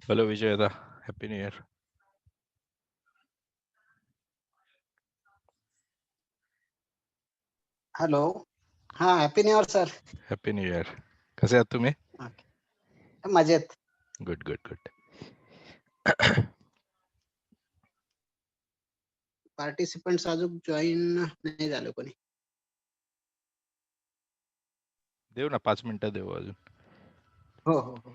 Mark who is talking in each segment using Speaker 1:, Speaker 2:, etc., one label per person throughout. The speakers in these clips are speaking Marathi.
Speaker 1: Hello Vijayada, Happy New Year.
Speaker 2: Hello. हा, happy new year sir.
Speaker 1: Happy New Year. कसे आहात तुम्ही?
Speaker 2: मजेत.
Speaker 1: Good good good.
Speaker 2: पार्टिसिपंट्स अजून जॉईन नाही झालं कोणी.
Speaker 1: देऊ ना 5 मिनिटं देऊ अजून.
Speaker 2: हो हो हो.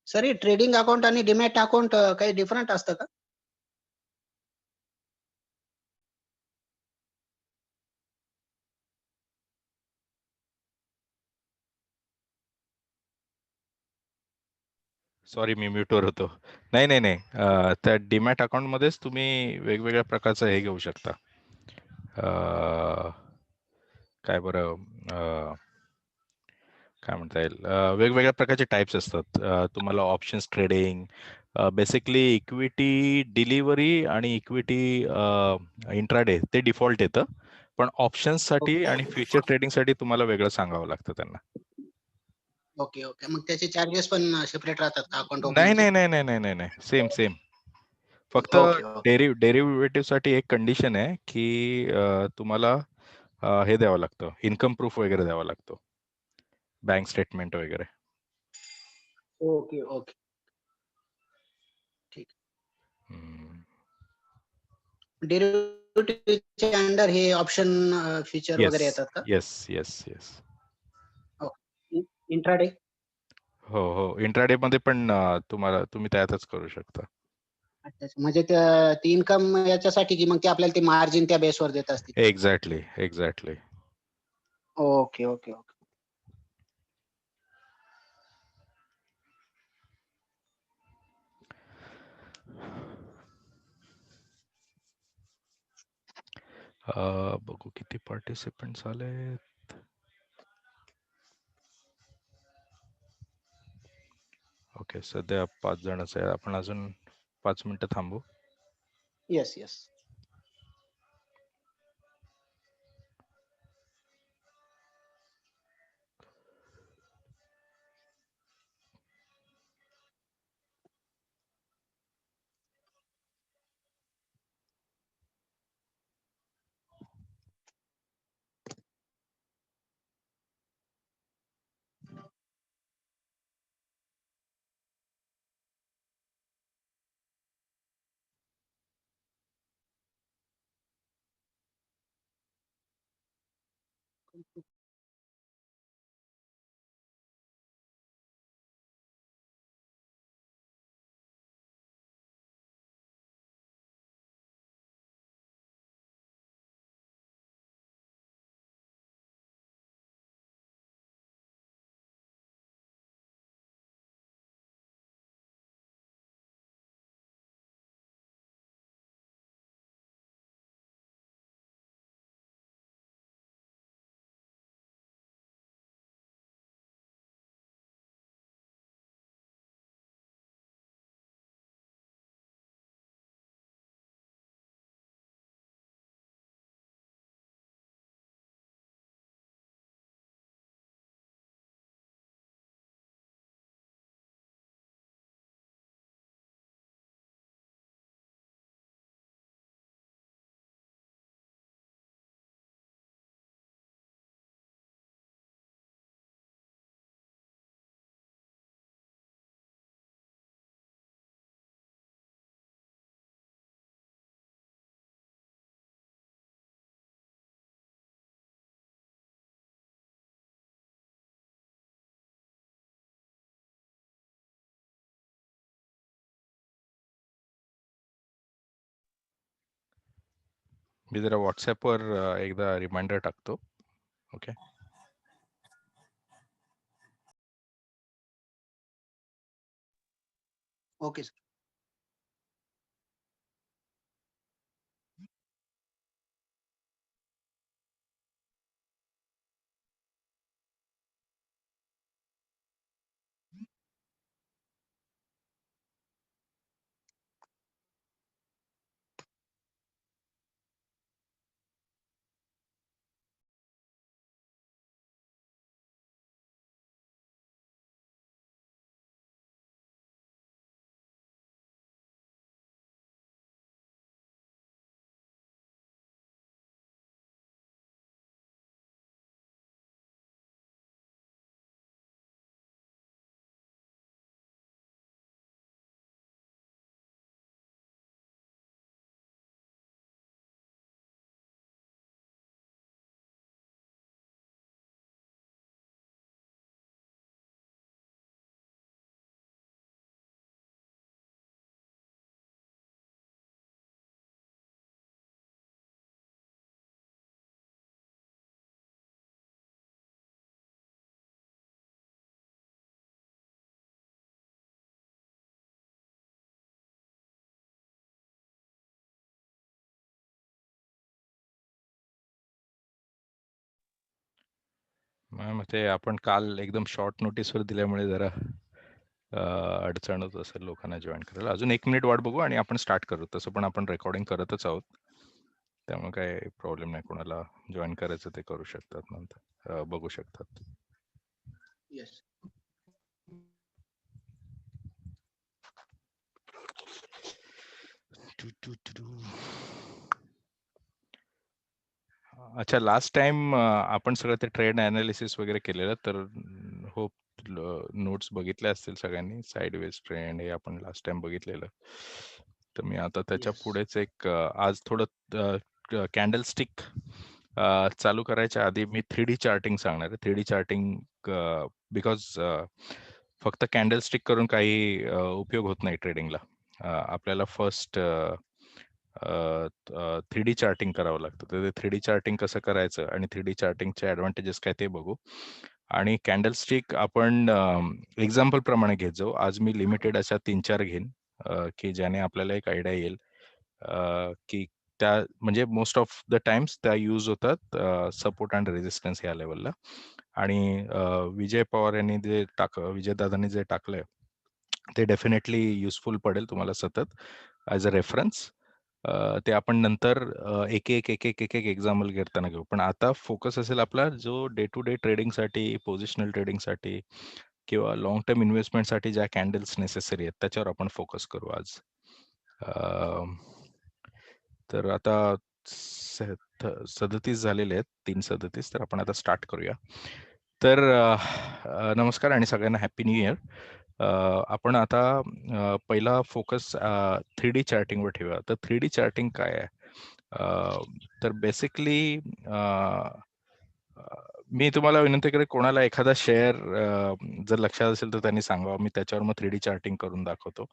Speaker 2: सर, ट्रेडिंग अकाउंट आणि डिमॅट अकाउंट काही डिफरंट असतं का?
Speaker 1: सॉरी मी म्यूटवर होतो. नाही नाही नाही त्या डीमॅट अकाउंटमध्येच तुम्ही वेगवेगळ्या प्रकारचं हे घेऊ शकता. काय बरं काय म्हणता येईल, वेगवेगळ्या प्रकारचे टाईप्स असतात. तुम्हाला options trading, basically equity delivery आणि इक्विटी इंट्राडे ते डिफॉल्ट येतं. पण ऑप्शन्ससाठी आणि फ्युचर ट्रेडिंगसाठी तुम्हाला वेगळं सांगावं लागतं त्यांना.
Speaker 2: Okay okay. मग त्याचे चार्जेस पण सेपरेट राहतात का अकाउंट
Speaker 1: नाही
Speaker 2: ओपनिंगचे?
Speaker 1: नाही नाही नाही नाही नाही नाही सेम सेम. फक्त
Speaker 2: ओके ओके.
Speaker 1: डेरिव्हेटिव्हसाठी एक कंडिशन आहे की तुम्हाला हे द्यावं लागतं, इन्कम प्रूफ वगैरे द्यावा लागतो, बँक स्टेटमेंट वगैरे.
Speaker 2: Okay okay. ठीक.
Speaker 1: हम्म.
Speaker 2: डेरिव्हेटिव्हचे अंडर हे ऑप्शन फीचर
Speaker 1: येस
Speaker 2: वगैरे येतात का?
Speaker 1: Yes yes yes.
Speaker 2: इंट्राडे?
Speaker 1: हो हो, इंट्राडे मध्ये पण तुम्ही त्यातच करू शकता.
Speaker 2: अच्छा. म्हणजे ती इन्कम याच्यासाठी की मग ते आपल्याला ते मार्जिन त्या बेसवर देत असतील?
Speaker 1: Exactly exactly.
Speaker 2: Okay okay okay.
Speaker 1: बघू किती पार्टिसिपेंट्स आलेत. ओके, सध्या 5 जणच आहे. आपण अजून 5 मिनिटं थांबू.
Speaker 2: Yes yes.
Speaker 1: मी जरा व्हॉट्सॲपवर एकदा रिमाइंडर टाकतो. ओके.
Speaker 2: Okay sir.
Speaker 1: मग ते आपण काल एकदम शॉर्ट नोटीसवर दिल्यामुळे जरा अडचण होत असेल लोकांना जॉईन करायला. अजून 1 मिनिट वाट बघू आणि आपण स्टार्ट करू. तसं पण आपण रेकॉर्डिंग करतच आहोत, त्यामुळे काय प्रॉब्लेम नाही. कोणाला जॉईन करायचं ते करू शकतात, नंतर बघू शकतात.
Speaker 2: येस.
Speaker 1: अच्छा, लास्ट टाइम आपण सगळं ते ट्रेड अनालिसिस वगैरे केलेलं, तर होप नोट्स बघितल्या असतील सगळ्यांनी. साइडवेज ट्रेंड हे आपण लास्ट टाइम बघितलेलं. तर मी आता त्याच्या
Speaker 2: Yes.
Speaker 1: पुढेच एक आज थोडं कॅन्डलस्टिक चालू करायच्या आधी मी 3D चार्टिंग सांगणार आहे. 3D चार्टिंग बिकॉज फक्त कॅन्डलस्टिक करून काही उपयोग होत नाही ट्रेडिंगला. आपल्याला फर्स्ट 3D चार्टिंग करावं लागतं. तर ते 3D चार्टिंग कसं करायचं आणि 3D चार्टिंगचे ऍडव्हान्टेजेस काय ते बघू. आणि कॅन्डलस्टिक आपण एक्झाम्पल प्रमाणे घेत जाऊ. आज मी लिमिटेड अशा 3-4 घेईन की ज्याने आपल्याला एक आयडिया येईल की त्या म्हणजे मोस्ट ऑफ द टाइम्स त्या यूज होतात सपोर्ट अँड रेजिस्टन्स या लेवलला. आणि विजय पवार यांनी विजय दादांनी जे टाकलंय ते डेफिनेटली युजफुल पडेल तुम्हाला सतत ॲज अ रेफरन्स. ते आपण नंतर एक एक एक्झाम्पल घेताना घेऊ. पण आता फोकस असेल आपला जो डे टू डे ट्रेडिंगसाठी, पोझिशनल ट्रेडिंगसाठी किंवा लॉंग टर्म इन्व्हेस्टमेंटसाठी ज्या कॅन्डल्स नेसेसरी आहेत त्याच्यावर आपण फोकस करू आज. तर आता 37 झालेले आहेत, 3:37. तर आपण आता स्टार्ट करूया. तर नमस्कार आणि सगळ्यांना हॅपी न्यू इयर. आपण आता पहिला फोकस 3D चार्टिंगवर ठेवूया. तर 3D चार्टिंग काय आहे? तर बेसिकली मी तुम्हाला विनंती करेन, कोणाला एखादा शेअर जर लक्षात असेल तर त्यांनी सांगावं. मी त्याच्यावर मग 3D चार्टिंग करून दाखवतो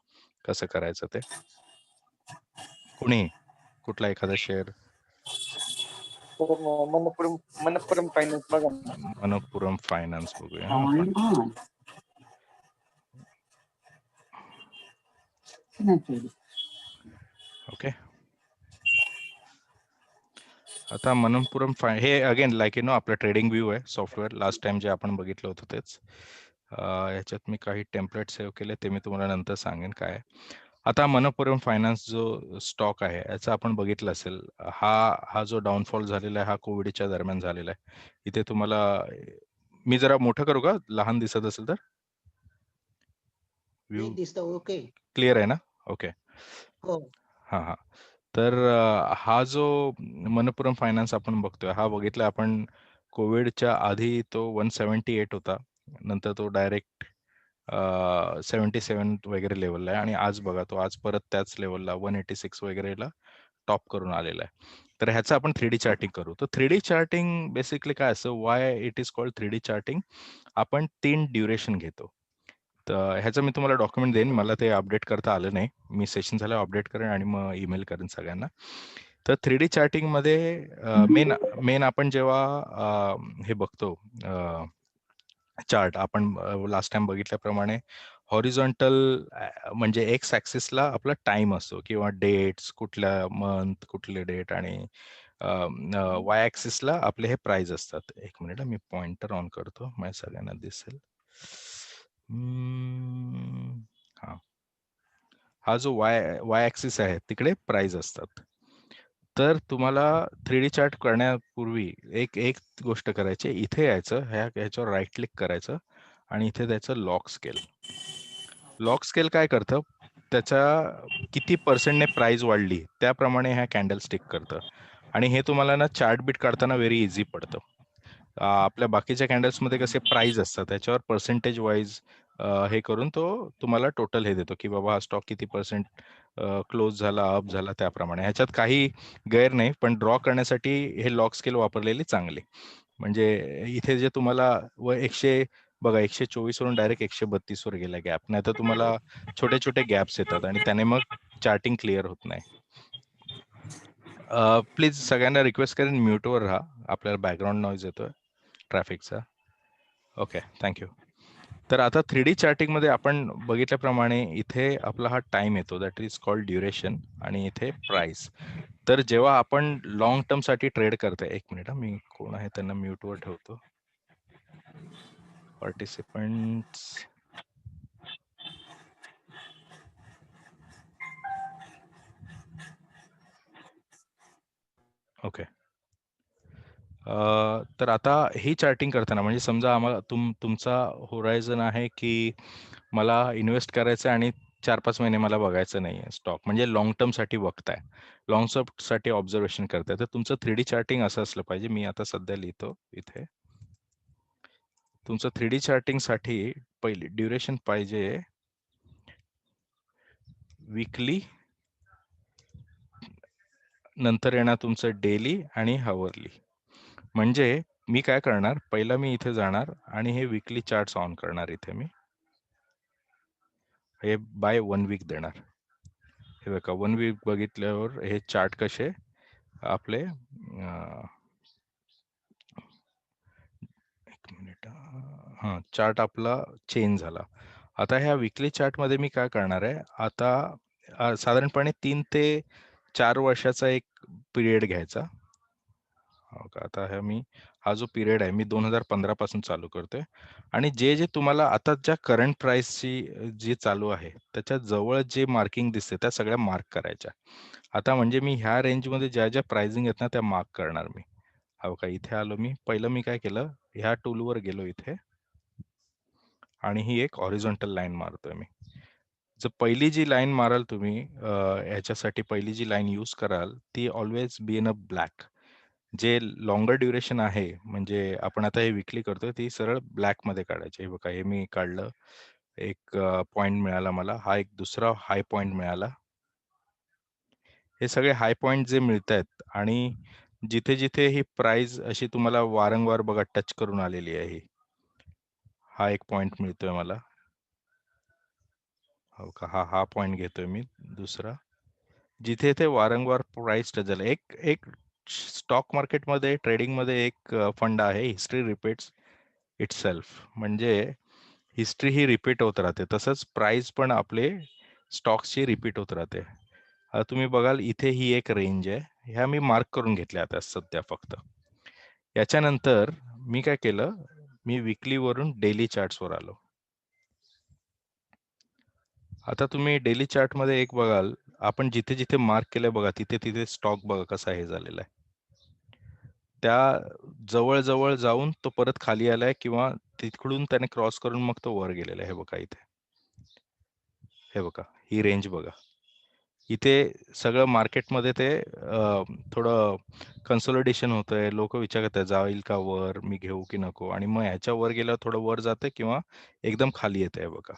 Speaker 1: कसं करायचं ते. कोणी कुठला एखादा शेअर?
Speaker 3: मनप्पुरम फायनान्स बघा.
Speaker 1: मनप्पुरम फायनान्स बघूया ओके. आता मनप्पुरम हे अगेन लाईक यू नो आपलं ट्रेडिंग व्यू आहे सॉफ्टवेअर. लास्ट टाइम जे आपण बघितलं होतं तेच. याच्यात मी काही टेम्पलेट सेव्ह केले, ते मी तुम्हाला नंतर सांगेन काय. आता मनप्पुरम फायनान्स जो स्टॉक आहे याचा आपण बघितलं असेल, हा जो डाऊनफॉल झालेला आहे हा कोविडच्या दरम्यान झालेला आहे. इथे तुम्हाला मी जरा मोठं करू का, लहान दिसत असेल तर? व्यू
Speaker 2: दिसतं ओके.
Speaker 1: क्लिअर आहे ना? ओके.
Speaker 2: हो.
Speaker 1: हा. तर हा जो मनप्पुरम फायनान्स आपण बघतोय, हा बघितला आपण कोविडच्या आधी तो 178 होता, नंतर तो डायरेक्ट 77 वगैरे लेवलला आहे आणि आज बघा तो आज परत त्याच लेवलला 186 वगैरेला टॉप करून आलेला आहे. तर ह्याचं आपण 3D चार्टिंग करू. तर 3D चार्टिंग बेसिकली काय असं, why it is called 3D charting? आपण 3 ड्युरेशन घेतो. तर ह्याचं मी तुम्हाला डॉक्युमेंट देईन, मला ते अपडेट करता आलं नाही. मी सेशन झाल्यावर अपडेट करेन आणि मग ईमेल करेन सगळ्यांना. तर 3D चार्टिंग मध्ये मेन आपण जेव्हा हे बघतो चार्ट, आपण लास्ट टाइम बघितल्याप्रमाणे हॉरिझॉन्टल म्हणजे एक्स ऍक्सिसला आपला टाइम असतो किंवा डेट्स, कुठल्या मंथ, कुठले डेट, आणि वाय ऍक्सिसला आपले हे प्राइस असतात. एक मिनिट मी पॉइंटर ऑन करतो, माझ्या सगळ्यांना दिसेल. हा जो वाय ऍक्सिस आहे तिकडे प्राइस असतात. तर तुम्हाला 3D चार्ट करण्यापूर्वी एक गोष्ट करायची, इथे यायचं, ह्याच्यावर राईट क्लिक करायचं आणि इथे द्यायचं लॉक स्केल. लॉक स्केल काय करतं, त्याच्या किती पर्सेंटने प्राइस वाढली त्याप्रमाणे ह्या कॅन्डल स्टिक करतं. आणि हे तुम्हाला ना चार्ट बीट काढताना व्हेरी इझी पडतं. आपल्या बाकीच्या कॅन्डल्समध्ये कसे प्राइस असतात त्याच्यावर पर्सेंटेज वाईज हे करून तो तुम्हाला टोटल हे देतो की बाबा हा स्टॉक किती पर्सेंट क्लोज झाला, अप झाला, त्याप्रमाणे. ह्याच्यात काही गैर नाही, पण ड्रॉ करण्यासाठी हे लॉक स्केल वापरलेली चांगली. म्हणजे इथे जे तुम्हाला 124 वरून डायरेक्ट 132 वर गेला गॅप, नाही तर तुम्हाला छोटे छोटे गॅप्स येतात आणि त्याने मग चार्टिंग क्लिअर होत नाही. प्लीज सगळ्यांना रिक्वेस्ट करेन म्यूटवर राहा, आपल्याला बॅकग्राऊंड नॉईज येतोय ट्रॅफिकचा. Okay, thank you. तर आता 3D चार्टिंग मध्ये आपण बघितल्याप्रमाणे इथे आपला हा टाइम येतो, दॅट इज कॉल्ड ड्युरेशन, आणि इथे प्राइस. तर जेव्हा आपण लॉंग टर्म साठी ट्रेड करतोय, एक मिनिट मी कोण आहे त्यांना म्यूटवर ठेवतो. participants. ओके. तर आता ही चार्टिंग करताना म्हणजे समजा आम्हाला तुमचा होरायझन आहे की मला इन्व्हेस्ट करायचं आणि 4-5 महिने मला बघायचं नाहीये स्टॉक, म्हणजे लॉंग टर्म साठी बघताय, लॉंग टर्म साठी ऑब्झर्वेशन करताय, तर तुमचं 3D चार्टिंग असं असलं पाहिजे. मी आता सध्या लिहितो इथे. तुमचं 3D चार्टिंग साठी पहिली ड्युरेशन पाहिजे वीकली, नंतर येणार तुमचं डेली आणि हावरली. म्हणजे मी काय करणार, पहिला मी इथे जाणार आणि हे वीकली चार्ट्स ऑन करणार. इथे मी हे बाय 1 वीक देणार. हे बघा 1 वीक बघितल्यावर हे चार्ट कसे आपले एक मिनिट, हा चार्ट आपला चेंज झाला. आता ह्या वीकली चार्ट मध्ये मी काय करणार आहे, आता साधारणपणे 3 ते 4 वर्षाचा एक पिरियड घ्यायचा. हो का, आता हा जो पिरियड आहे मी 2015 पासून चालू करतोय आणि जे जे तुम्हाला आता ज्या करंट प्राइसची जी चालू आहे त्याच्या जवळ जे मार्किंग दिसते त्या सगळ्या मार्क करायच्या. आता म्हणजे मी ह्या रेंजमध्ये ज्या ज्या प्राइसिंग आहेत ना त्या मार्क करणार मी. हो का, इथे आलो मी. पहिलं मी काय केलं, ह्या टूलवर गेलो इथे आणि ही एक हॉरिझॉन्टल लाईन मारतोय मी. जर पहिली जी लाईन माराल तुम्ही ह्याच्यासाठी पहिली जी लाईन यूज कराल ती always be in a black. जे लॉंगर ड्युरेशन आहे म्हणजे आपण आता हे विकली करतोय ती सरळ ब्लॅक मध्ये काढायची. हे बघा, हे मी काढलं, एक पॉइंट मिळाला मला, हा एक दुसरा हाय पॉइंट मिळाला. हे सगळे हाय पॉइंट जे मिळत आहेत आणि जिथे जिथे ही प्राइस अशी तुम्हाला वारंवार बघा टच करून आलेली आहे, हा एक पॉइंट मिळतोय मला. हो का, हा पॉइंट घेतोय मी दुसरा, जिथे ते वारंवार प्राइस टच झालं. एक एक स्टॉक मार्केटमध्ये ट्रेडिंगमध्ये एक फंड आहे, हिस्ट्री रिपीट्स इटसेल्फ. म्हणजे हिस्ट्री ही रिपीट होत राहते, तसंच प्राइस पण आपले स्टॉक्सची रिपीट होत राहते. आता तुम्ही बघाल इथे ही एक रेंज आहे, ह्या मी मार्क करून घेतल्या आता सध्या फक्त. याच्यानंतर मी काय केलं, मी विकली वरून डेली चार्ट्स वर आलो. आता तुम्ही डेली चार्ट मध्ये एक बघाल, आपण जिथे जिथे मार्क केलंय बघा तिथे तिथे स्टॉक बघा कसा हे झालेला आहे. त्या जवळ जवळ जाऊन तो परत खाली आलाय किंवा तिकडून त्याने क्रॉस करून मग तो वर गेलेला आहे. हे बघा इथे, हे बघा ही रेंज बघा. इथे सगळं मार्केटमध्ये ते थोडं कन्सोलिडेशन होतंय. लोक विचार करतात जाईल का वर, मी घेऊ की नको, आणि मग ह्याच्या वर गेल्यावर थोडं वर जाते किंवा एकदम खाली येते. बघा,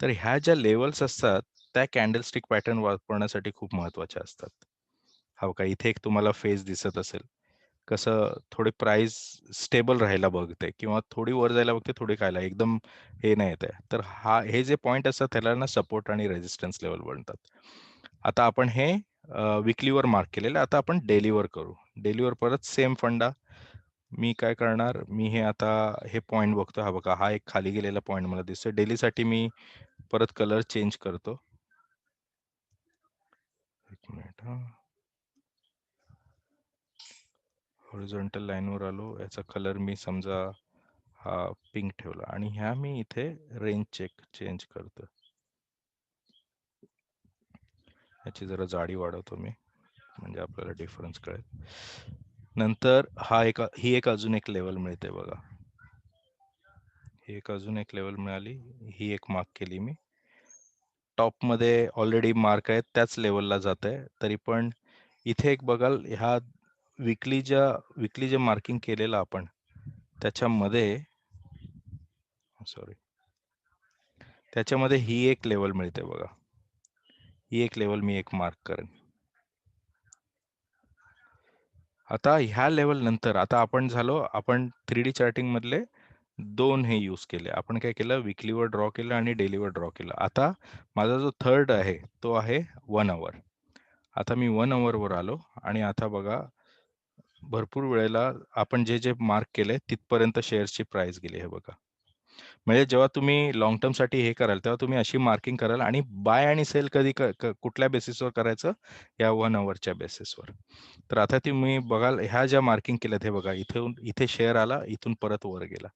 Speaker 1: तर ह्या ज्या लेवल्स असतात त्या कॅन्डलस्टिक पॅटर्न वापरण्यासाठी खूप महत्वाच्या असतात. हो का, इथे एक तुम्हाला फेज दिसत असेल कसं थोडी प्राइस स्टेबल राहायला बघते किंवा थोडी वर जायला बघते, थोडी खायला, एकदम हे नाही येत आहे. तर हे जे पॉइंट असतात त्याला ना सपोर्ट आणि रेजिस्टन्स लेवल बनतात. आता आपण हे विकलीवर मार्क केलेलं, आता आपण डेलीवर करू. डेलीवर परत सेम फंडा. मी काय करणार, मी हे आता हे पॉइंट बघतो, हा बघा हा एक खाली गेलेला पॉइंट मला दिसतोय. डेलीसाठी मी परत कलर चेंज करतो. एक मिनिट, हॉरिझॉन्टल लाईनवर आलो, याचा कलर मी समजा हा पिंक ठेवला आणि ह्या मी इथे रेंज चेंज करतो. याची जरा जाडी वाढवतो मी म्हणजे आपल्याला डिफरन्स कळेल. नंतर ही एक अजून एक लेवल मिळते बघा, ही एक अजून एक लेवल मिळाली, ही एक मार्क केली मी. टॉप मध्ये ऑलरेडी मार्क आहेत त्याच लेवलला जात आहे, तरी पण इथे एक बघाल, ह्या विकली जे मार्किंग केलेलं आपण त्याच्यामध्ये त्याच्यामध्ये ही एक लेवल मिळते बघा, ही एक लेवल मी एक मार्क करेन. आता ह्या लेवल नंतर आता आपण 3D चार्टिंग मधले दोन हे यूज केले. आपण काय केलं, विकलीवर ड्रॉ केलं आणि डेलीवर ड्रॉ केलं. आता माझा जो थर्ड आहे तो आहे 1 आवर. आता मी 1 आवर वर आलो आणि आता बघा भरपूर वेळेला आपण जे मार्क केले तिथपर्यंत शेअर्सची प्राइस गेली. हे बघा, म्हणजे जेव्हा तुम्ही लॉंग टर्म साठी हे कराल तेव्हा तुम्ही अशी मार्किंग कराल आणि बाय आणि सेल कधी कुठल्या बेसिसवर करायचं, या 1 आवरच्या बेसिसवर. तर आता तुम्ही बघाल ह्या ज्या मार्किंग केल्यात, हे बघा इथे शेअर आला, इथून परत वर गेला.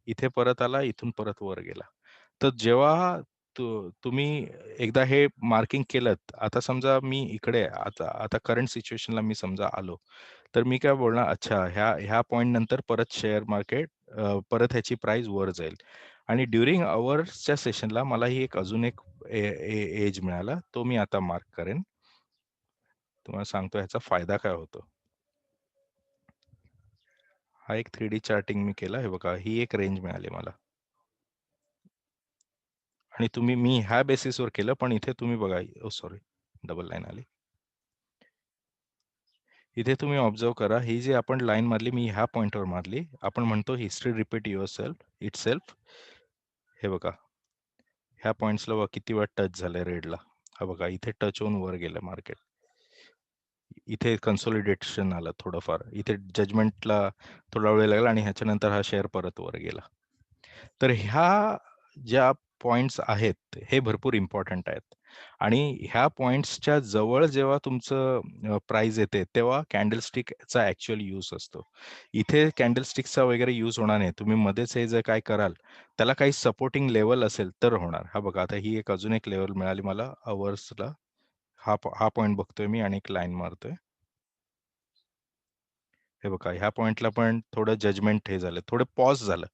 Speaker 1: इथे परत आला, इथून परत वर गेला. तर जेव्हा तुम्ही एकदा हे मार्किंग केलं, आता समजा मी इकडे आता करंट सिच्युएशनला मी समजा आलो, तर मी काय बोलणार, अच्छा ह्या पॉइंट नंतर परत शेअर मार्केट परत ह्याची प्राइस वर जाईल. आणि ड्युरिंग अवर्सच्या सेशनला मला ही अजून एक एज मिळाला, तो मी आता मार्क करेन. तुम्हाला सांगतो ह्याचा फायदा काय होतो. हा एक 3D चार्टिंग मी केला. हे बघा, ही एक रेंज मिळाली मला. आणि मी ह्या बेसिसवर केलं, पण इथे तुम्ही बघा, सॉरी डबल लाईन आली. इथे तुम्ही ऑब्झर्व करा, ही जी आपण लाईन मारली, मी ह्या पॉइंटवर मारली. आपण म्हणतो हिस्ट्री रिपीट इटसेल्फ. हे बघा, ह्या पॉइंट्सला बघा किती वेळा टच झालंय रेडला. हा बघा, इथे टच होऊन वर गेलं मार्केट. इथे कन्सोलिडेशन आलं थोडंफार, इथे जजमेंटला थोडा वेळ लागला आणि ह्याच्यानंतर हा शेअर परत वर गेला. तर ह्या ज्या पॉइंट्स आहेत हे भरपूर इम्पॉर्टंट आहेत. आणि ह्या पॉइंट्सच्या जवळ जेव्हा तुमचं प्राइस येते, तेव्हा कॅन्डलस्टिकचा ऍक्च्युअल यूज असतो. इथे कॅन्डलस्टिकचा वगैरे यूज होणार नाही. तुम्ही मध्येच हे जे काय कराल, त्याला काही सपोर्टिंग लेवल असेल तर होणार. हा बघा, आता ही अजून एक लेवल मिळाली मला अवर्सला. हा पॉइंट बघतोय मी आणि एक लाईन मारतोय. हे बघा, ह्या पॉइंटला पण थोडं जजमेंट हे झालं, थोडं पॉज झालं.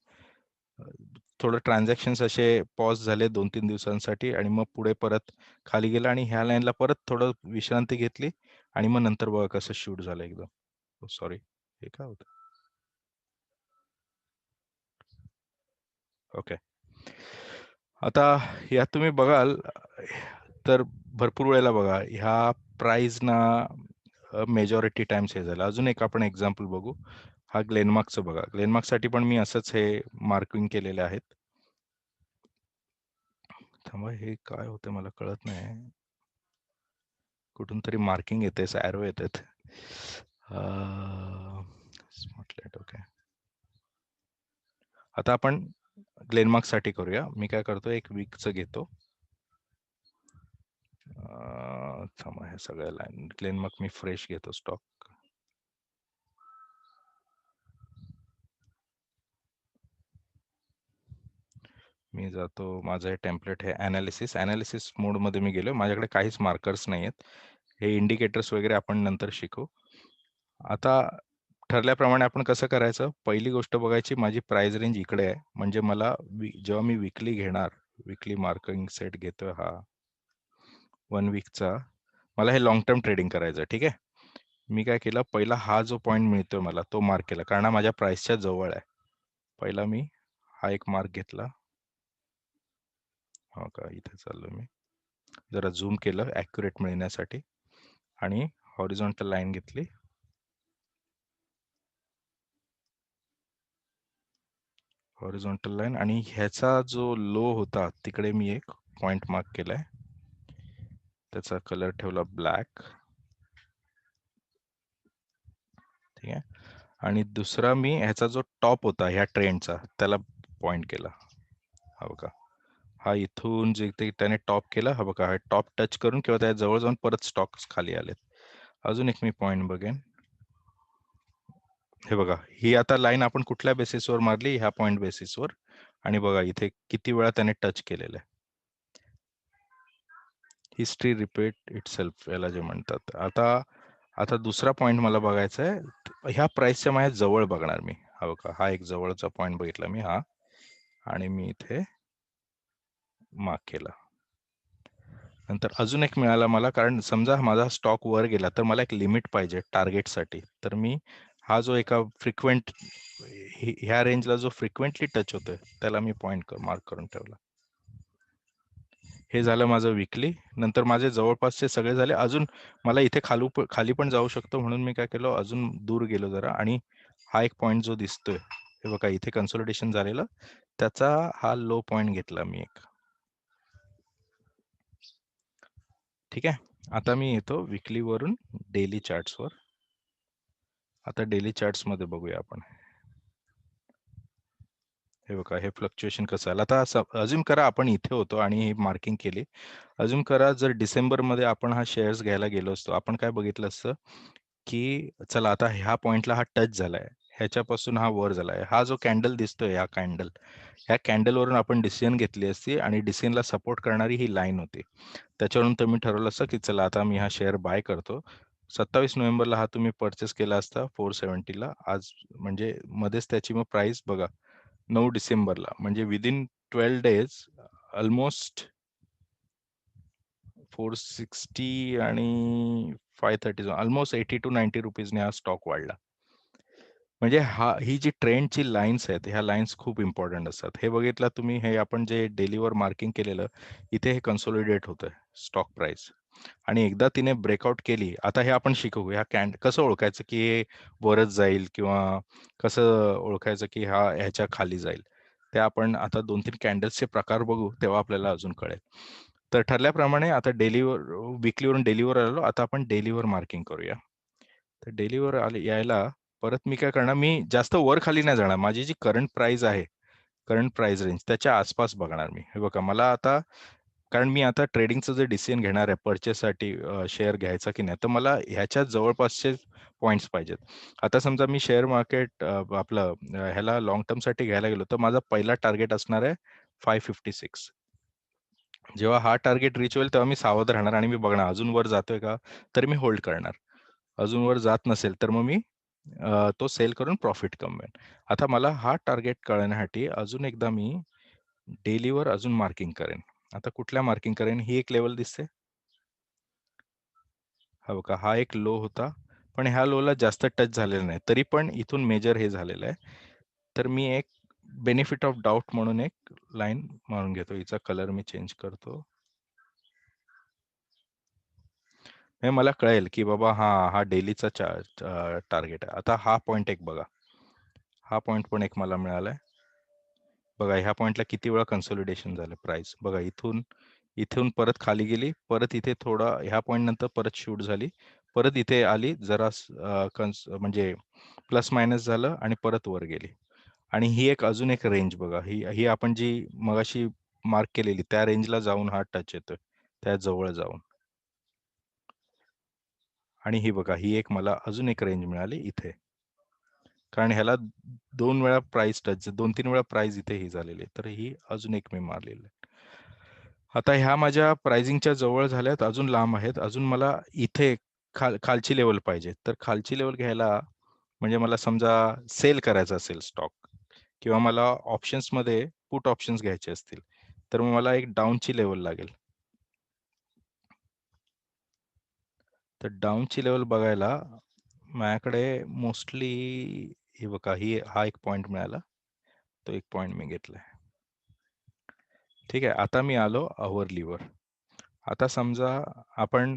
Speaker 1: थोडं ट्रान्झॅक्शन्स असे पॉज झाले 2-3 दिवसांसाठी आणि मग पुढे परत खाली गेला आणि ह्या लाईनला परत थोडं विश्रांती घेतली आणि मग नंतर बघा कसं शूट झालं एकदम. सॉरी, हे काय होतं. ओके, आता यात तुम्ही बघाल तर भरपूर वेळेला बघा ह्या प्राइस ना मेजॉरिटी टाइम्स हे झालं. अजून एक आपण एक्झाम्पल बघू. हा ग्लेनमार्कचं बघा. ग्लेनमार्कसाठी पण मी असंच हे मार्किंग केलेले आहेत. थांबा, हे काय होतं मला कळत नाही. कुठून तरी मार्किंग येते, ॲरो येतात. स्मॉटलाइट, ओके. आता आपण ग्लेनमार्क साठी करूया. मी काय करतो, एक वीकचं घेतो. थांबा, हे सगळ्या लाईन ग्लेनमार्क मी फ्रेश घेतो स्टॉक. मी जातो, माझं हे टेम्पलेट हे अनालिसिस मोडमध्ये मी गेलो. माझ्याकडे काहीच मार्कर्स नाही आहेत. हे इंडिकेटर्स वगैरे आपण नंतर शिकू. आता ठरल्याप्रमाणे आपण कसं करायचं, पहिली गोष्ट बघायची, माझी प्राइस रेंज इकडे आहे. म्हणजे मला जेव्हा मी विकली घेणार, विकली मार्किंग सेट घेतोय हा 1 वीकचा, मला हे लॉंग टर्म ट्रेडिंग करायचं. ठीक आहे. मी काय केलं, पहिला हा जो पॉइंट मिळतोय मला तो मार्क केला, कारण हा माझ्या प्राइसच्या जवळ आहे. पहिला मी हा एक मार्क घेतला. हो का, इथे चाललो मी. जरा झूम केलं ॲक्युरेट मिळण्यासाठी आणि हॉरिझॉन्टल लाईन घेतली. हॉरिझॉन्टल लाईन आणि ह्याचा जो लो होता तिकडे मी एक पॉइंट मार्क केलाय. त्याचा कलर ठेवला ब्लॅक. ठीक आहे. आणि दुसरा मी ह्याचा जो टॉप होता ह्या ट्रेंडचा त्याला पॉइंट केला. हा बघा, हा इथून जे त्याने टॉप केला, हा बघा, हा टॉप टच करून किंवा त्या जवळ जाऊन परत स्टॉक्स खाली आलेत. अजून एक मी पॉइंट बघेन. हे बघा, ही आता लाईन आपण कुठल्या बेसिसवर मारली, ह्या पॉइंट बेसिसवर. आणि बघा इथे किती वेळा त्याने टच केलेलं आहे. हिस्ट्री रिपीट इटसेल्फ याला जे म्हणतात. आता दुसरा पॉइंट मला बघायचा आहे, ह्या प्राइसच्या माझ्या जवळ बघणार मी. हा बघा, हा एक जवळचा पॉइंट बघितला मी, हा, आणि मी इथे मार्क केला. नंतर अजून एक मिळाला मला, कारण समजा माझा स्टॉक वर गेला तर मला एक लिमिट पाहिजे टार्गेटसाठी. तर मी हा जो एका फ्रिक्वेंट ह्या रेंजला जो फ्रिक्वेंटली टच होतोय त्याला मी पॉइंट मार्क करून ठेवला. हे झालं माझं वीकली. नंतर माझे जवळपासचे सगळे झाले. अजून मला इथे खाली पण जाऊ शकतो म्हणून मी काय केलं, अजून दूर गेलो जरा आणि हा एक पॉइंट जो दिसतोय, हे बघा इथे कन्सोलिडेशन झालेलं, त्याचा हा लो पॉइंट घेतला मी एक. ठीक आहे. आता मी येतो वीकली वरून डेली चार्ट्सवर. आता डेली चार्ट्स मध्ये बघूया आपण. हे बघा, हे फ्लक्च्युएशन कसं आलं. आता अज्युम करा आपण इथे होतो आणि ही मार्किंग केली. अज्युम करा जर डिसेंबर मध्ये आपण हा शेअर्स घ्यायला गेलो असतो, आपण काय बघितलं असतं की चला आता ह्या पॉइंटला हा टच झालाय, ह्याच्यापासून हा वर झालाय. हा जो कॅन्डल दिसतोय, हा कॅन्डल, ह्या कॅन्डलवरून आपण डिसिजन घेतली असती आणि डिसिजनला सपोर्ट करणारी ही लाईन होती. त्याच्यावरून तुम्ही ठरवलं असतं की चला आता मी हा शेअर बाय करतो. 27 नोव्हेंबरला हा तुम्ही परचेस केला असता 470ला. आज म्हणजे मध्येच त्याची मग प्राइस बघा 9 डिसेंबरला, म्हणजे विदिन 12 डेज ऑलमोस्ट 460 आणि 530 ऑलमोस्ट 80 to 90 रुपीजने हा स्टॉक वाढला. म्हणजे ही जी ट्रेंडची लाईन्स आहेत, ह्या लाईन्स खूप इम्पॉर्टंट असतात. हे बघितलं तुम्ही, हे आपण जे डेलीवर मार्किंग केलेलं, इथे हे कन्सोलिडेट होतंय स्टॉक प्राइस. आणि एकदा तिने ब्रेकआउट केली, आता हे आपण शिकू ह्या कसं ओळखायचं की हे वरच जाईल किंवा कसं ओळखायचं की हा ह्याच्या खाली जाईल. ते आपण आता 2-3 कॅन्डल्सचे प्रकार बघू, तेव्हा आपल्याला अजून कळेल. तर ठरल्याप्रमाणे आता विकलीवरून डेलीवर आलो. आता आपण डेलीवर मार्किंग करूया. तर डेलीवर यायला परत मी काय करणार, मी जास्त वर खाली नाही जाणार. माझी जी करंट प्राइस आहे, करंट प्राइस रेंज त्याच्या आसपास बघणार मी. हे बघा, मला आता, कारण मी आता ट्रेडिंगचं जे डिसिजन घेणार आहे परचेससाठी शेअर घ्यायचा की नाही, तर मला ह्याच्या जवळपासचे पॉईंट्स पाहिजेत. आता समजा मी शेअर मार्केट आपलं ह्याला लॉंग टर्मसाठी घ्यायला गेलो, तर माझा पहिला टार्गेट असणार आहे 556. जेव्हा हा टार्गेट रीच होईल तेव्हा मी सावध राहणार आणि मी बघणार अजून वर जातोय का, तर मी होल्ड करणार. अजून वर जात नसेल तर मग मी तो सेल करून प्रॉफिट कमवेन. आता मला हा टार्गेट कळण्यासाठी अजून एकदा मी डेलीवर अजून मार्किंग करेन. आता कुठल्या मार्किंग करेन, ही एक लेवल दिसते. हा बघा, हा एक लो होता, पण ह्या लोला जास्त टच झालेला नाही, तरी पण इथून मेजर हे झालेलं आहे. तर मी एक बेनिफिट ऑफ डाऊट म्हणून एक लाईन मारून घेतो. हिचा कलर मी चेंज करतो. हे मला कळेल की बाबा हा डेलीचा टार्गेट आहे. आता हा पॉइंट एक बघा, हा पॉइंट पण एक मला मिळालाय. बघा, ह्या पॉइंटला किती वेळा कन्सोलिडेशन झालं प्राइस. बघा, इथून परत खाली गेली, परत इथे थोडा ह्या पॉइंट नंतर परत शूट झाली, परत इथे आली, जरा म्हणजे प्लस मायनस झालं आणि परत वर गेली. आणि ही एक अजून एक रेंज बघा, ही आपण जी मगाशी मार्क केलेली त्या रेंजला जाऊन हा टच येतोय, त्या जवळ जाऊन. आणि ही बघा, ही एक मला अजून एक रेंज मिळाली इथे, कारण ह्याला 2 वेळा प्राइस टच, 2-3 वेळा प्राइस इथे ही झालेली, तर ही अजून एक मी मारलेली. आता ह्या माझ्या प्राइसिंगच्या जवळ झाल्यात, अजून लांब आहेत. अजून मला इथे खालची लेवल पाहिजे. तर खालची लेवल घ्यायला म्हणजे मला समजा सेल करायचा असेल स्टॉक किंवा मला ऑप्शन्समध्ये पुट ऑप्शन्स घ्यायचे असतील, तर मग मला एक डाऊनची लेवल लागेल. तर डाऊनची लेवल बघायला माझ्याकडे मोस्टली हे बघा, हा एक पॉइंट मिळाला, तो एक पॉइंट मी घेतलाय. ठीक आहे, आता मी आलो अवरलीवर. आता समजा आपण,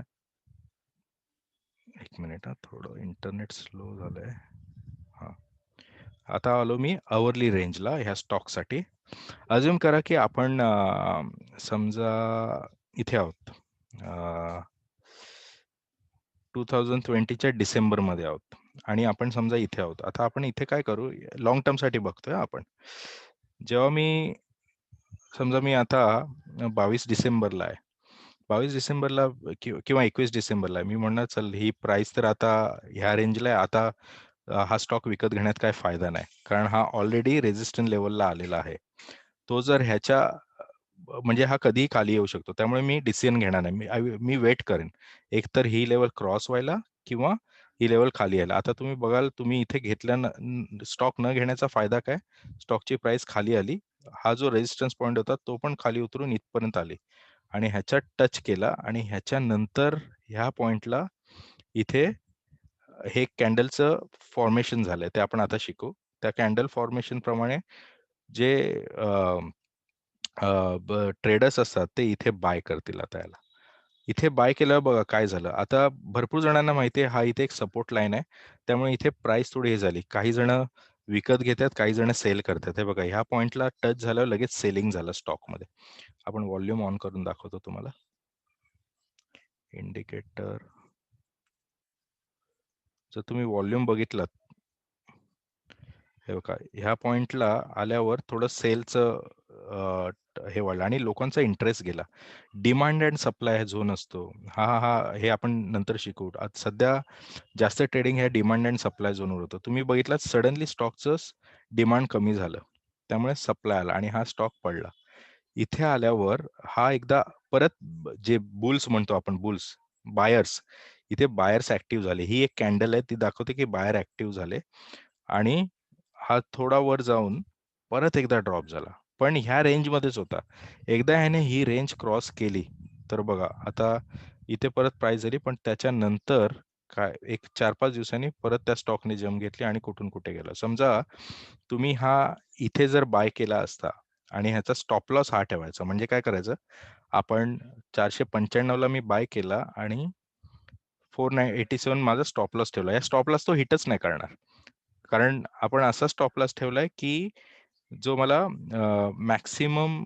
Speaker 1: एक मिनिट, थोडं इंटरनेट स्लो झालंय. हा, आता आलो मी अवरली रेंजला ह्या स्टॉकसाठी. अज्युम करा की आपण समजा इथे आहोत, 2020च्या डिसेंबरमध्ये आहोत आणि आपण समजा इथे आहोत. आता आपण इथे काय करू, लॉंग टर्मसाठी बघतोय आपण. जेव्हा समजा मी आता 22 डिसेंबरला आहे, 22 डिसेंबरला किंवा 21 डिसेंबरला आहे, मी म्हणणार चल ही प्राइस तर आता ह्या रेंजला आहे, आता हा स्टॉक विकत घेण्यात काय फायदा नाही, कारण हा ऑलरेडी रेजिस्टन्स लेवलला आलेला आहे. तो जर ह्याच्या म्हणजे हा कधीही खाली येऊ शकतो, त्यामुळे मी डिसिजन घेणार नाही. मी वेट करेन, एकतर ही लेवल क्रॉस व्हायला किंवा ही लेवल खाली यायला. आता तुम्ही बघाल, तुम्ही इथे स्टॉक न घेण्याचा फायदा काय, स्टॉकची प्राइस खाली आली, हा जो रेजिस्टन्स पॉईंट होता तो पण खाली उतरून इथपर्यंत आली आणि ह्याच्यात टच केला आणि ह्याच्या नंतर ह्या पॉइंटला इथे हे कॅन्डलचं फॉर्मेशन झालंय, ते आपण आता शिकू. त्या कॅन्डल फॉर्मेशन प्रमाणे जे ट्रेडर्स असतात ते इथे बाय करतील. आता याला इथे बाय केल्यावर बघा काय झालं. आता भरपूर जणांना माहिती आहे हा इथे एक सपोर्ट लाईन आहे, त्यामुळे इथे प्राइस थोडी हे झाली. काही जण विकत घेतात, काही जण सेल करतात. हे बघा, ह्या पॉइंटला टच झाल्यावर लगेच सेलिंग झालं स्टॉकमध्ये. आपण व्हॉल्यूम ऑन करून दाखवतो तुम्हाला. इंडिकेटर, जर तुम्ही व्हॉल्यूम बघितलात, हे बघा ह्या पॉइंटला आल्यावर थोडं सेलचं हे वाढलं आणि लोकांचा इंटरेस्ट गेला. डिमांड अँड सप्लाय झोन असतो हे आपण नंतर शिकू. आता सध्या जास्त ट्रेडिंग ह्या डिमांड अँड सप्लाय झोनवर होतं. तुम्ही बघितलं सडनली स्टॉकचं डिमांड कमी झालं, त्यामुळे सप्लाय आला आणि हा स्टॉक पडला. इथे आल्यावर हा एकदा परत जे बुल्स म्हणतो आपण, बायर्स, इथे बायर्स ऍक्टिव्ह झाले. ही एक कॅन्डल आहे, ती दाखवते की बायर ऍक्टिव्ह झाले आणि हा थोडा वर जाऊन परत एकदा ड्रॉप झाला, पण ह्या रेंजमध्येच होता. एकदा ह्याने ही रेंज क्रॉस केली तर बघा आता इथे परत प्राइस झाली, पण त्याच्यानंतर काय एक 4-5 दिवसांनी परत त्या स्टॉकने जम घेतली आणि कुठून कुठे गेला. समजा तुम्ही हा इथे जर बाय केला असता आणि ह्याचा स्टॉप लॉस हा ठेवायचा. म्हणजे काय करायचं, आपण 495 ला मी बाय केला आणि 487 माझा स्टॉप लॉस ठेवला. या स्टॉप लॉस तो हिटच नाही करणार, कारण आपण असा स्टॉप लॉस ठेवलाय की जो मला maximum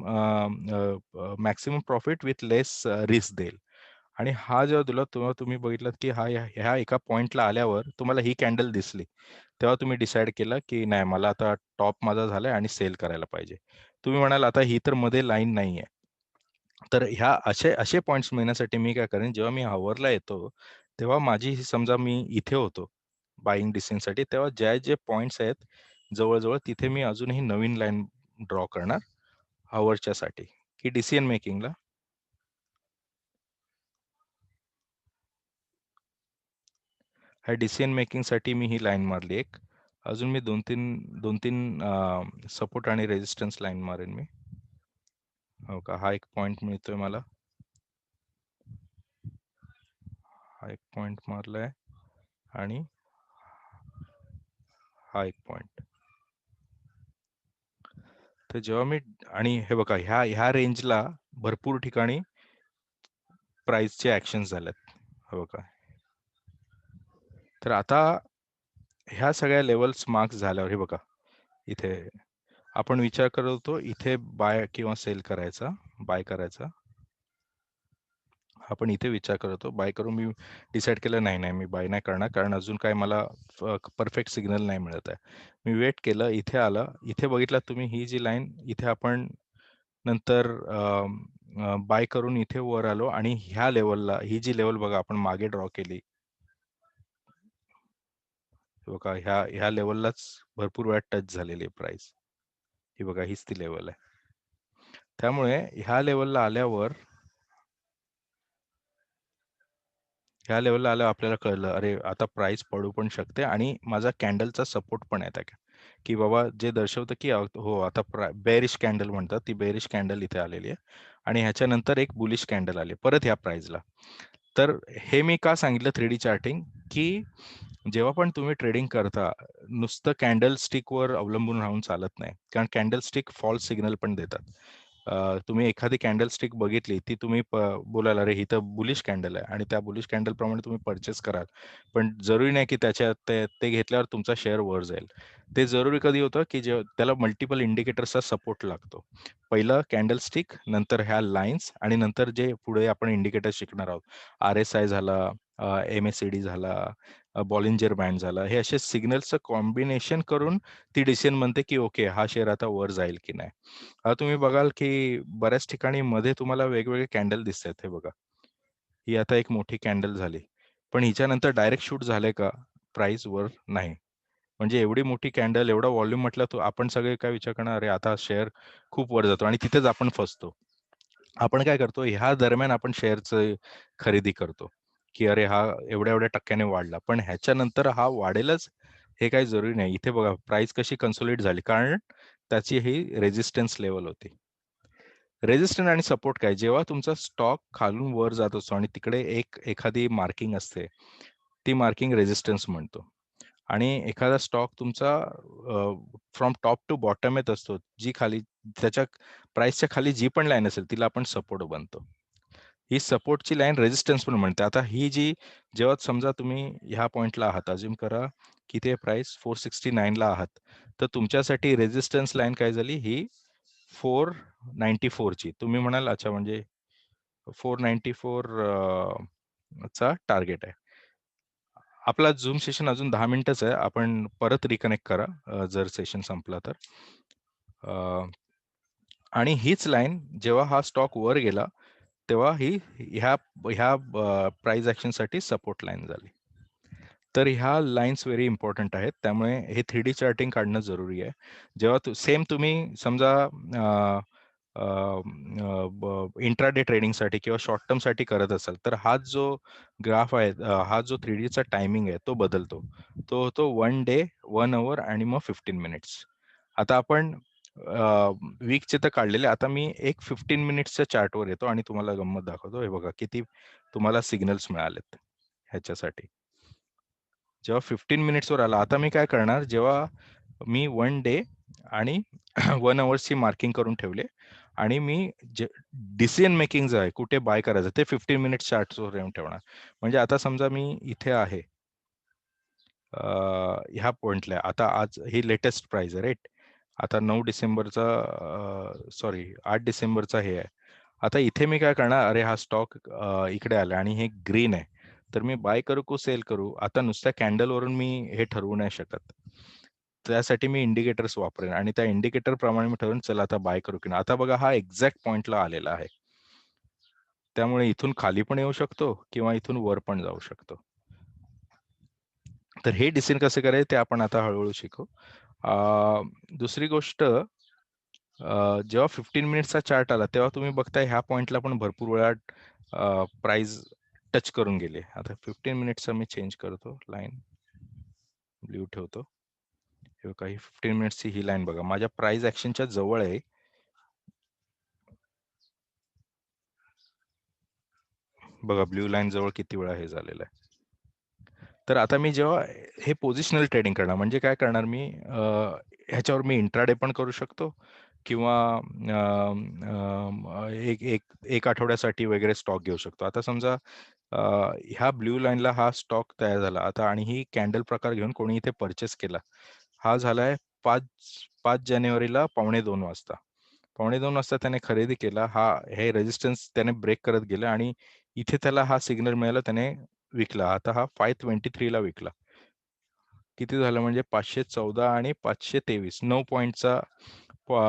Speaker 1: profit with less risk देईल. आणि हा जेव्हा दिला तेव्हा तुम्ही बघितलं की ह्या एका पॉइंटला आल्यावर तुम्हाला ही कॅन्डल दिसली, तेव्हा तुम्ही डिसाईड केलं की नाही, मला आता टॉप माझा झालाय आणि सेल करायला पाहिजे. तुम्ही म्हणाल आता ही तर मध्ये लाईन नाहीये, तर ह्या असे पॉइंट्स मिळण्यासाठी मी काय करेन, जेव्हा मी हॉवरला येतो तेव्हा माझी समजा मी इथे होतो बाईंग डिसिजनसाठी, तेव्हा जे पॉइंट्स आहेत जवळजवळ तिथे मी अजूनही नवीन लाईन ड्रॉ करणार हॉवरच्या साठी की डिसिजन मेकिंगला. ह्या डिसिजन मेकिंग साठी मी ही लाईन मारली एक. अजून मी दोन तीन सपोर्ट आणि रेजिस्टन्स लाईन मारेन मी. हो का, हा एक पॉइंट मिळतोय मला, हा एक पॉइंट मारलाय आणि हा एक पॉइंट. तर जेव्हा मी आणि हे बघा ह्या रेंजला भरपूर ठिकाणी प्राइसचे ऍक्शन झालेत, हो का. तर आता ह्या सगळ्या लेवल्स मार्क्स झाल्यावर हे बघा इथे आपण विचार करत होतो इथे बाय किंवा सेल करायचा, बाय करायचा. आपण इथे विचार करत होतो बाय करून मी डिसाईड केलं नाही मी बाय नाही करणार, कारण अजून काय मला परफेक्ट सिग्नल नाही मिळत आहे. मी वेट केलं, इथे आलं, इथे बघितलं तुम्ही ही जी लाईन इथे आपण नंतर बाय करून इथे वर आलो आणि ह्या लेवलला, ही जी लेवल बघा आपण मागे ड्रॉ केली बघा, ह्या लेवललाच भरपूर वेळा टच झालेली आहे प्राइस. ही बघा हीच ती लेवल आहे. त्यामुळे ह्या लेवलला आल्यावर आपल्याला कळलं अरे आता प्राइस पडू पण शकते आणि माझा कॅन्डलचा सपोर्ट पण आहे त्या की बाबा जे दर्शवतं की हो आता बेरिश कॅन्डल म्हणतात, ती बेरिश कॅन्डल इथे आलेली आहे आणि ह्याच्यानंतर एक बुलिश कॅन्डल आली परत ह्या प्राइसला. तर हे मी का सांगितलं 3D चार्टिंग, की जेव्हा पण तुम्ही ट्रेडिंग करता नुसतं कॅन्डल स्टिकवर अवलंबून राहून चालत नाही, कारण कॅन्डल स्टिक फॉल्स सिग्नल पण देतात. तुम्ही एखादी कॅन्डल स्टिक बघितली, ती तुम्ही बोलाल अरे ही तर बुलिश कॅन्डल आहे आणि त्या बुलिश कॅन्डल प्रमाणे तुम्ही परचेस कराल, पण जरुरी नाही की त्याच्यात ते घेतल्यावर तुमचा शेअर वर जाईल. ते जरुरी कधी होतं की त्याला मल्टिपल इंडिकेटर्सचा सपोर्ट लागतो. पहिलं कॅन्डल स्टिक, नंतर ह्या लाईन्स आणि नंतर जे पुढे आपण इंडिकेटर शिकणार आहोत, RSI झाला, MACD झाला, बॉलिंजर बँड झाला, हे असे सिग्नल्सचं कॉम्बिनेशन करून ती डिसिजन म्हणते की ओके हा शेअर आता वर जाईल की नाही. आता तुम्ही बघाल की बऱ्याच ठिकाणी मध्ये तुम्हाला वेगवेगळे कॅन्डल दिसतात. हे बघा, ही आता एक मोठी कॅन्डल झाली, पण हिच्यानंतर डायरेक्ट शूट झालंय का प्राइस वर? नाही. म्हणजे एवढी मोठी कॅन्डल, एवढा व्हॉल्यूम म्हटलं तर आपण सगळे काय विचार करणार, अरे आता शेअर खूप वर जातो आणि तिथेच आपण फसतो. आपण काय करतो, ह्या दरम्यान आपण शेअरचं खरेदी करतो की अरे हा एवढ्या टक्क्याने वाढला, पण ह्याच्यानंतर हा वाढेलच हे काही जरुरी नाही. इथे बघा प्राइस कशी कन्सोलिडेट झाली, कारण त्याची ही रेजिस्टन्स लेवल होती. रेजिस्टन्स आणि सपोर्ट काय, जेव्हा तुमचा स्टॉक खालून वर जात असतो आणि तिकडे एखादी मार्किंग असते, ती मार्किंग रेजिस्टन्स म्हणतो. आणि एखादा स्टॉक तुमचा फ्रॉम टॉप टू बॉटम येत असतो, जी खाली त्याच्या प्राइसच्या खाली जी पण लाईन असेल तिला आपण सपोर्ट बनतो. ही सपोर्टची लाईन रेजिस्टन्स पण म्हणते. आता ही जी जेव्हा समजा तुम्ही ह्या पॉइंटला आहात, अज्युम करा की ते प्राइस 469 ला आहात, तर तुमच्यासाठी रेजिस्टन्स लाईन काय झाली, ही 494 ची. तुम्ही म्हणाल अच्छा म्हणजे 494 चा टार्गेट आहे. आपला झूम सेशन अजून 10 मिनिटच आहे, आपण परत रिकनेक्ट करा जर सेशन संपला तर. आणि हीच लाईन जेव्हा हा स्टॉक वर गेला तेव्हा ही ह्या ह्या प्राइस ऍक्शन साठी सपोर्ट लाईन झाली. तर ह्या लाईन्स व्हेरी इम्पॉर्टंट आहेत. त्यामुळे हे 3D चार्टिंग काढणं जरुरी आहे. जेव्हा सेम तुम्ही समजा इंट्राडे ट्रेडिंगसाठी किंवा शॉर्ट टर्म साठी करत असाल तर हा जो ग्राफ आहे, हा जो 3Dचा टायमिंग आहे तो बदलतो. तो होतो 1 डे, 1 अवर आणि मग 15 मिनिट्स. आता आपण वीकचे तर काढलेले. आता मी एक 15 मिनिट्सच्या चार्टवर येतो आणि तुम्हाला गंमत दाखवतो. हे बघा किती तुम्हाला सिग्नल्स मिळालेत ह्याच्यासाठी. जेव्हा 15 मिनिट्सवर आला, आता मी काय करणार, जेव्हा मी 1 डे आणि 1 अवर्सची मार्किंग करून ठेवले आणि मी जे डिसिजन मेकिंग जे आहे कुठे बाय करायचं ते 15 मिनिट्स चार्टवर येऊन ठेवणार. म्हणजे आता समजा मी इथे आहे ह्या पॉइंटला, आता आज ही लेटेस्ट प्राइस आहे राईट. आता 9 डिसेंबरचा सॉरी 8 डिसेंबरचा हे आहे. आता इथे मी काय करणार, अरे हा स्टॉक इकडे आला आणि हे ग्रीन आहे, तर मी बाय करू को सेल करू, आता नुसत्या कॅन्डलवरून मी हे ठरवू नाही शकत. त्यासाठी मी इंडिकेटर्स वापरेन आणि त्या इंडिकेटर प्रमाणे मी ठरवून चला आता बाय करू की नाही. आता बघा हा एक्झॅक्ट पॉइंटला आलेला आहे. त्यामुळे इथून खाली पण येऊ शकतो किंवा इथून वर पण जाऊ शकतो. तर हे डिसिजन कसे करायचे ते आपण आता हळूहळू शिकू. दुसरी गोष्ट, जेव्हा 15 मिनिट्सचा चार्ट आला तेव्हा तुम्ही बघताय ह्या पॉइंटला पण भरपूर वेळा प्राइस टच करून गेले. आता 15 मिनिट्सचा मी चेंज करतो, लाईन ब्ल्यू ठेवतो. हे काही 15 मिनिट्सची ही लाईन बघा माझ्या प्राइस ऍक्शनच्या जवळ आहे. बघा ब्ल्यू लाईन जवळ किती वेळा हे झालेलं आहे. तर आता मी जेव्हा हे पोझिशनल ट्रेडिंग करणार, म्हणजे काय करणार मी, ह्याच्यावर मी इंट्राडे पण करू शकतो किंवा एक आठवड्यासाठी वगैरे स्टॉक घेऊ शकतो. आता समजा ह्या ब्ल्यू लाईनला हा स्टॉक तयार झाला आता आणि ही कॅन्डल प्रकार घेऊन कोणी इथे परचेस केला. हा झालाय 5 जानेवारीला 1:45 वाजता. 1:45 वाजता त्याने खरेदी केला. हे रेजिस्टन्स त्याने ब्रेक करत गेला आणि इथे त्याला हा सिग्नल मिळाला, त्याने विकला. आता हा 523 ला विकला. किती झालं म्हणजे 514 आणि 523 9 पॉईंटचा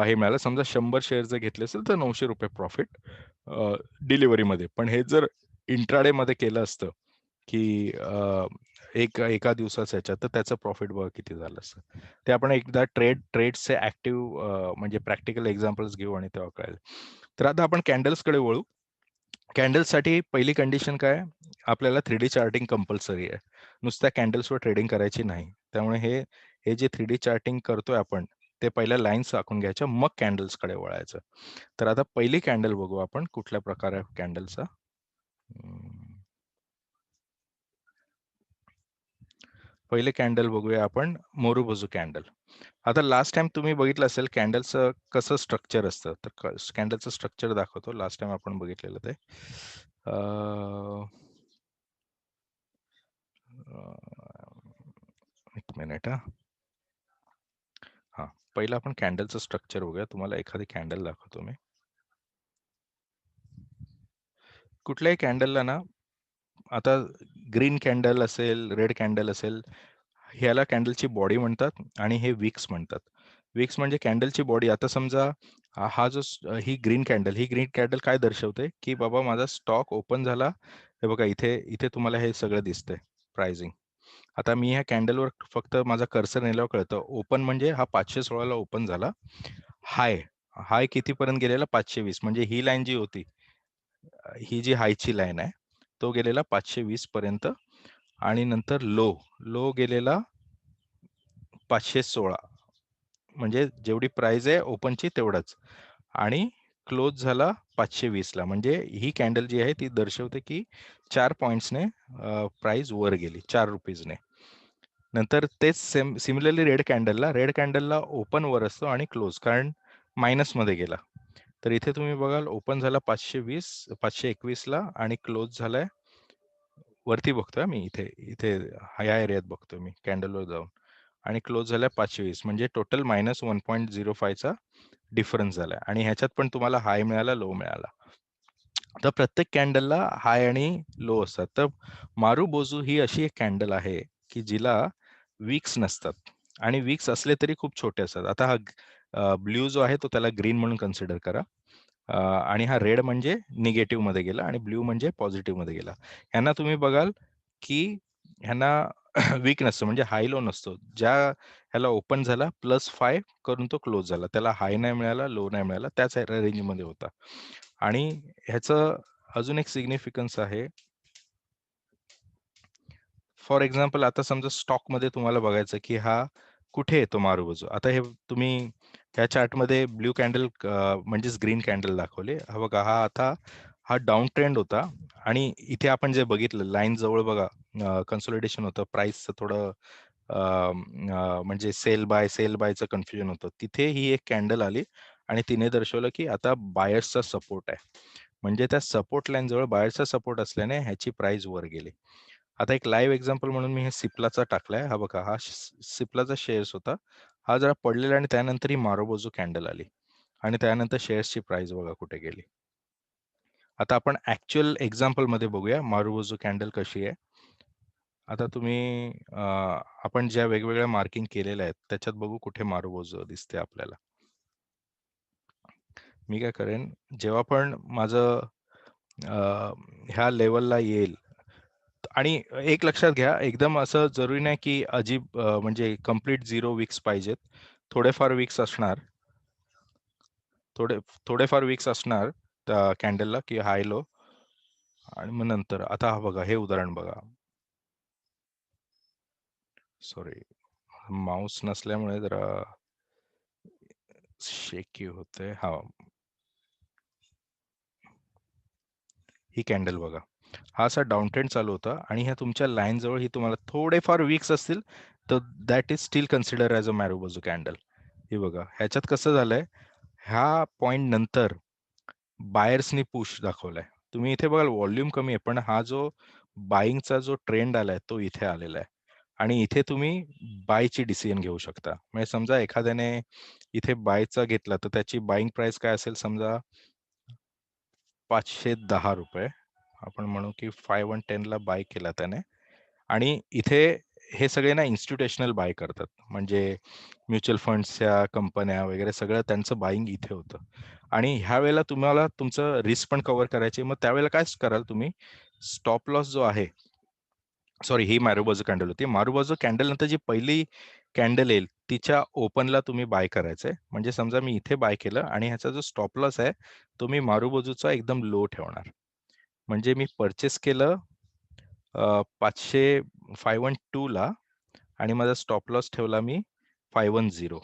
Speaker 1: हे मिळालं. समजा 100 शेअर जर घेतले असेल तर ₹900 प्रॉफिट डिलिव्हरीमध्ये. पण हे जर इंट्राडे मध्ये केलं असतं की एका दिवसाचं ह्याच्यात, तर त्याचं प्रॉफिट बघा किती झालं असतं. ते आपण एकदा ट्रेड्सचे ऍक्टिव्ह म्हणजे प्रॅक्टिकल एक्झाम्पल्स घेऊ आणि तेव्हा कळेल. तर आता आपण कॅन्डल्सकडे वळू. कॅन्डल्ससाठी पहिली कंडिशन काय, आपल्याला 3D चार्टिंग कंपल्सरी आहे. नुसत्या कॅन्डल्सवर ट्रेडिंग करायची नाही. त्यामुळे हे जे 3D चार्टिंग करतोय आपण ते पहिल्या लाईन्स आखून घ्यायच्या, मग कॅन्डल्सकडे वळायचं. तर आता पहिली कॅन्डल बघू आपण कुठल्या प्रकार आहे कॅन्डलचा. पहिले कॅन्डल बघूया आपण, मोरुबुजू कॅन्डल. आता लास्ट टाइम तुम्ही बघितलं असेल कॅन्डलचं कसं स्ट्रक्चर असतं. तर कॅन्डलचं स्ट्रक्चर दाखवतो. लास्ट टाइम आपण बघितलेलं ते. एक मिनिट हा. पहिलं आपण कॅन्डलचं स्ट्रक्चर बघूया. तुम्हाला एखादी कॅन्डल दाखवतो मी. कुठल्याही कॅन्डलला ना, आता ग्रीन कॅन्डल असेल, रेड कॅन्डल असेल, ह्याला कॅन्डलची बॉडी म्हणतात आणि हे विक्स म्हणतात. विक्स म्हणजे कॅन्डलची बॉडी. आता समजा हा जो ही ग्रीन कॅन्डल काय दर्शवते की बाबा माझा स्टॉक ओपन झाला. हे बघा इथे तुम्हाला हे सगळं दिसतंय प्राइसिंग. आता मी ह्या कॅन्डलवर फक्त माझा कर्सर नेल्यावर कळतं ओपन म्हणजे हा 516 ला ओपन झाला. हाय कितीपर्यंत गेलेला 520. म्हणजे ही लाईन जी होती, ही जी हायची लाईन आहे, तो गेलेला 520 पर्यंत आणि नंतर लो गेलेला 516. म्हणजे जेवढी प्राइस आहे ओपनची तेवढंच, आणि क्लोज झाला 520 ला. म्हणजे ही कॅन्डल जी आहे ती दर्शवते की 4 पॉइंट्सने प्राइस वर गेली, 4 रुपीजने. नंतर तेच सिमिलरली रेड कॅन्डलला ओपन वर असतो आणि क्लोज, कारण मायनस मध्ये गेला. तर इथे तुम्ही बघाल ओपन झाला 521 ला आणि क्लोज झालाय वरती बघतोय मी, इथे ह्या एरियात बघतोय मी कॅन्डलवर जाऊन, आणि क्लोज झालाय 520. म्हणजे टोटल -1.05 चा डिफरन्स झालाय. आणि ह्याच्यात पण तुम्हाला हाय मिळाला, लो मिळाला. तर प्रत्येक कॅन्डलला हाय आणि लो असतात. तर मारुबोजू ही अशी एक कॅन्डल आहे की जिला वीक्स नसतात आणि वीक्स असले तरी खूप छोटे असतात. आता हा ब्ल्यू जो आहे तो त्याला ग्रीन म्हणून कन्सिडर करा. आणि हा रेड म्हणजे निगेटिव्ह मध्ये गेला आणि ब्ल्यू म्हणजे पॉझिटिव्ह मध्ये गेला. ह्यांना तुम्ही बघाल की ह्यांना वीक नसतो, म्हणजे हाय लो नसतो. ज्या ह्याला ओपन झाला +5 करून तो क्लोज झाला, त्याला हाय नाही मिळाला, लो नाही मिळाला, त्याच रेंजमध्ये होता. आणि ह्याचं अजून एक सिग्निफिकन्स आहे. फॉर एक्झाम्पल आता समजा स्टॉकमध्ये तुम्हाला बघायचं की हा कुठे येतो मारुबुजू. आता हे तुम्ही ह्या चार्टमध्ये ब्ल्यू कॅन्डल म्हणजेच ग्रीन कॅन्डल दाखवले. हा बघा, हा डाऊन ट्रेंड होता आणि इथे आपण जे बघितलं लाईन जवळ बघा कन्सोलिडेशन होतं, प्राइसचं थोडं म्हणजे सेल बायचं कन्फ्युजन होतं. तिथे ही एक कॅन्डल आली आणि तिने दर्शवलं की आता बायर्सचा सपोर्ट आहे. म्हणजे त्या सपोर्ट लाईन जवळ बायर्सचा सपोर्ट असल्याने ह्याची प्राइस वर गेली. आता एक लाईव्ह एक्झाम्पल म्हणून मी हे सिप्लाचा टाकलाय. हा बघा, हा सिप्लाचा शेअर्स होता. हा जरा पडलेला आणि त्यानंतर ही मारुबुजू कॅन्डल आली आणि त्यानंतर शेअर्सची प्राइस बघा कुठे गेली. आता आपण ऍक्च्युअल एक्झाम्पल मध्ये बघूया मारुबुजू कॅन्डल कशी आहे. आता तुम्ही आपण ज्या वेगवेगळ्या मार्किंग केलेल्या आहेत त्याच्यात बघू कुठे मारुबुजू दिसते आपल्याला. मी काय करेन, जेव्हा पण माझं ह्या लेवलला येईल, आणि एक लक्षात घ्या, एकदम असं जरुरी नाही की म्हणजे कम्प्लीट 0 वीक्स पाहिजेत. थोडेफार वीक्स असणार, थोडेफार वीक्स असणार त्या कॅन्डलला की हाय लो. आणि मग नंतर आता हा बघा, हे उदाहरण बघा. सॉरी, माऊस नसल्यामुळे जरा शेकी होते. हा, ही कॅन्डल बघा, हा असा डाऊन ट्रेंड चालू होता आणि ह्या तुमच्या लाईन जवळ ही तुम्हाला थोडेफार वीक्स असतील तर that is still consider as a मारुबुजू कॅन्डल. हे बघा, ह्याच्यात कसं झालंय, ह्या पॉइंट नंतर बायर्सनी पुश दाखवलाय. तुम्ही इथे बघाल व्हॉल्यूम कमी आहे, पण हा जो बाईंगचा जो ट्रेंड आलाय तो इथे आलेला आहे आणि इथे तुम्ही बायची डिसिजन घेऊ शकता. म्हणजे समजा एखाद्याने इथे बायचा घेतला तर त्याची बाईंग प्राइस काय असेल, समजा 510 रुपये. आपण म्हणू की 510 ला बाय केला त्याने. आणि इथे हे सगळे ना इन्स्टिट्यूशनल बाय करतात, म्हणजे म्युच्युअल फंड्सच्या कंपन्या वगैरे सगळं त्यांचं बाईंग इथे होतं. आणि ह्या वेळेला तुम्हाला तुमचं रिस्क पण कव्हर करायची. मग त्यावेळेला काय कराल तुम्ही, स्टॉप लॉस जो आहे, सॉरी ही मारुबुजू कॅन्डल होती. मारुबुजू कॅन्डल नंतर जी पहिली कॅन्डल येईल तिच्या ओपनला तुम्ही बाय करायचंय. म्हणजे समजा मी इथे बाय केलं आणि ह्याचा जो स्टॉप लॉस आहे तो मी मारुबुजूचा एकदम लो ठेवणार. म्हणजे मी परचेस केलं 512 ला आणि माझा स्टॉप लॉस ठेवला मी 510.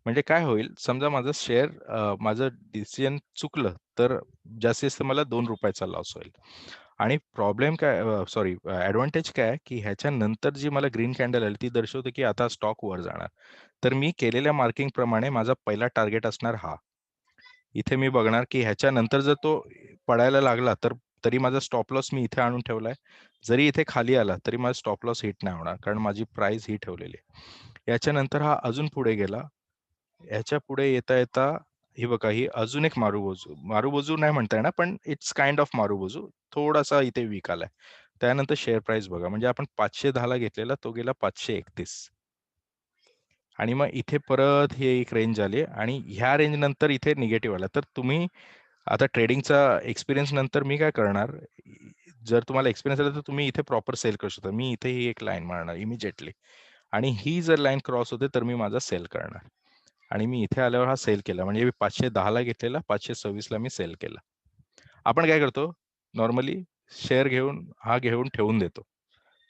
Speaker 1: म्हणजे काय होईल, समजा माझं शेअर माझं डिसिजन चुकलं तर जास्तीत जास्त मला 2 रुपयाचा लॉस होईल. आणि प्रॉब्लेम काय, सॉरी ऍडव्हान्टेज काय की ह्याच्या नंतर जी मला ग्रीन कॅन्डल आली ती दर्शवते की आता स्टॉक वर जाणार. तर मी केलेल्या मार्किंग प्रमाणे माझा पहिला टार्गेट असणार हा. इथे मी बघणार की ह्याच्या नंतर जर तो पडायला लागला तर तरी माझा स्टॉप लॉस मी इथे आणून ठेवलाय. जरी इथे खाली आला तरी माझा स्टॉप लॉस हिट नाही होणार, कारण माझी प्राइस ही ठेवलेली आहे. याच्यानंतर हा अजून पुढे गेला. ह्याच्या पुढे येता येता ही बघा, ही अजून एक मारुबुजू नाही म्हणता येणार, पण इट्स काइंड ऑफ मारुबुजू. थोडासा इथे वीक आलाय. त्यानंतर शेअर प्राइस बघा, म्हणजे आपण 510 ला घेतलेला तो गेला 531. आणि मग इथे परत ही एक रेंज आली आणि ह्या रेंज नंतर इथे निगेटिव्ह आला. तर तुम्ही आता ट्रेडिंगचा एक्सपिरियन्स नंतर मी काय करणार, जर तुम्हाला एक्सपिरियन्स आला तर तुम्ही इथे प्रॉपर सेल करू शकता. मी इथे ही एक लाईन मारणार इमिजिएटली आणि ही जर लाईन क्रॉस होते तर मी माझा सेल करणार. आणि मी इथे आल्यावर हा सेल केला, म्हणजे मी 510 ला घेतलेला 526 ला मी सेल केला. आपण काय करतो नॉर्मली, शेअर घेऊन ठेवून देतो,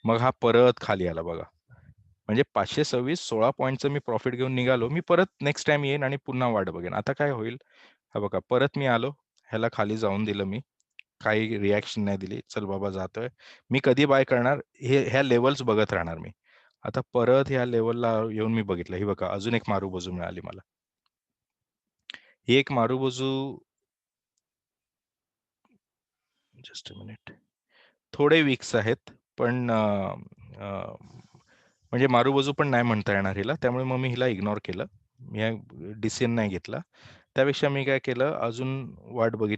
Speaker 1: मग हा परत खाली आला बघा. म्हणजे 526 16 पॉईंटचं मी प्रॉफिट घेऊन निघालो. मी परत नेक्स्ट टाइम येईन आणि पुन्हा वाट बघेन. आता काय होईल, हा बघा, परत मी आलो, ह्याला खाली जाऊन दिलं, मी काही रिॲक्शन नाही दिली. चल बाबा जातोय. मी कधी बाय करणार, ह्या लेवल्स बघत राहणार मी. आता परत ह्या लेवलला येऊन मी बघितलं, ही बघा अजून एक मारुबुजू मिळाली मला. ही एक मारुबुजू, जस्ट अ मिनिट, थोडे वीक्स आहेत पण म्हणजे मारुबुजू पण नाही म्हणता येणार हिला, त्यामुळे मग मी हिला इग्नोर केलं. मी डिसिजन नाही घेतला. त्यापेक्षा मी काय केलं, अजून वाट बघितली.